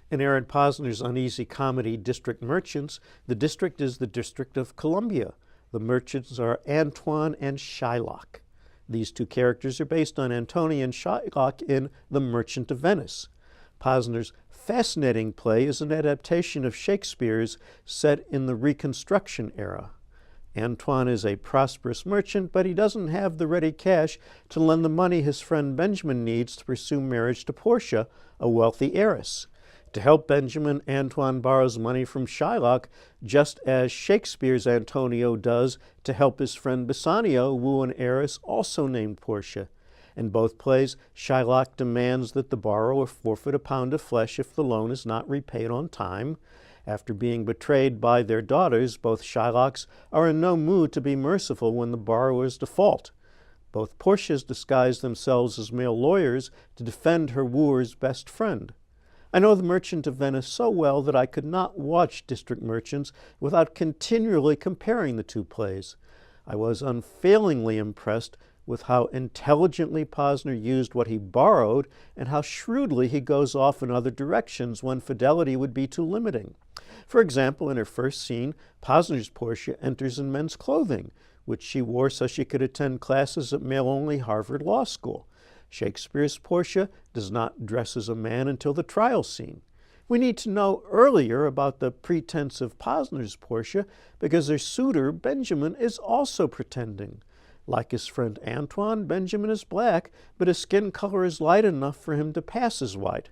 In Aaron Posner's uneasy comedy District Merchants, the district is the District of Columbia. The merchants are Antoine and Shylock. These two characters are based on Antony and Shylock in The Merchant of Venice. Posner's fascinating play is an adaptation of Shakespeare's set in the Reconstruction era. Antoine is a prosperous merchant, but he doesn't have the ready cash to lend the money his friend Benjamin needs to pursue marriage to Portia, a wealthy heiress. To help Benjamin, Antoine borrows money from Shylock, just as Shakespeare's Antonio does to help his friend Bassanio woo an heiress also named Portia. In both plays, Shylock demands that the borrower forfeit a pound of flesh if the loan is not repaid on time. After being betrayed by their daughters, both Shylocks are in no mood to be merciful when the borrowers default. Both Portias disguise themselves as male lawyers to defend her wooer's best friend. I know The Merchant of Venice so well that I could not watch District Merchants without continually comparing the two plays. I was unfailingly impressed with how intelligently Posner used what he borrowed and how shrewdly he goes off in other directions when fidelity would be too limiting. For example, in her first scene, Posner's Portia enters in men's clothing, which she wore so she could attend classes at male-only Harvard Law School. Shakespeare's Portia does not dress as a man until the trial scene. We need to know earlier about the pretense of Posner's Portia because their suitor, Benjamin, is also pretending. Like his friend Antoine, Benjamin is black, but his skin color is light enough for him to pass as white.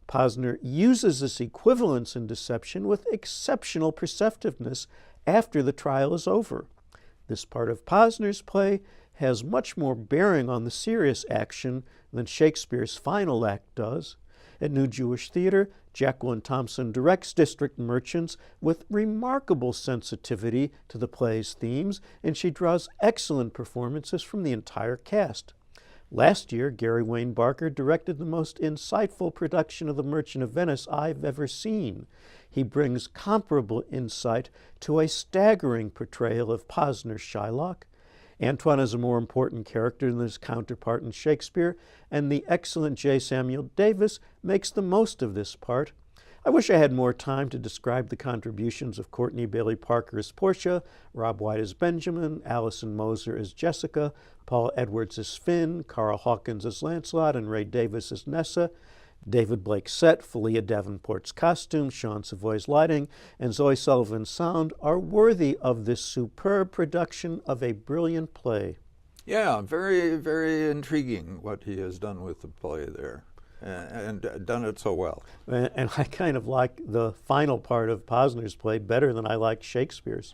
Posner uses this equivalence in deception with exceptional perceptiveness after the trial is over. This part of Posner's play has much more bearing on the serious action than Shakespeare's final act does. At New Jewish Theater, Jacqueline Thompson directs District Merchants with remarkable sensitivity to the play's themes, and she draws excellent performances from the entire cast. Last year, Gary Wayne Barker directed the most insightful production of The Merchant of Venice I've ever seen. He brings comparable insight to a staggering portrayal of Posner's Shylock. Antoine is a more important character than his counterpart in Shakespeare, and the excellent J. Samuel Davis makes the most of this part. I wish I had more time to describe the contributions of Courtney Bailey Parker as Portia, Rob White as Benjamin, Allison Moser as Jessica, Paul Edwards as Finn, Carl Hawkins as Lancelot, and Ray Davis as Nessa. David Blake's set, Felia Davenport's costume, Sean Savoy's lighting, and Zoe Sullivan's sound are worthy of this superb production of a brilliant play. Yeah, very, very intriguing what he has done with the play there, and done it so well. And I kind of like the final part of Posner's play better than I like Shakespeare's.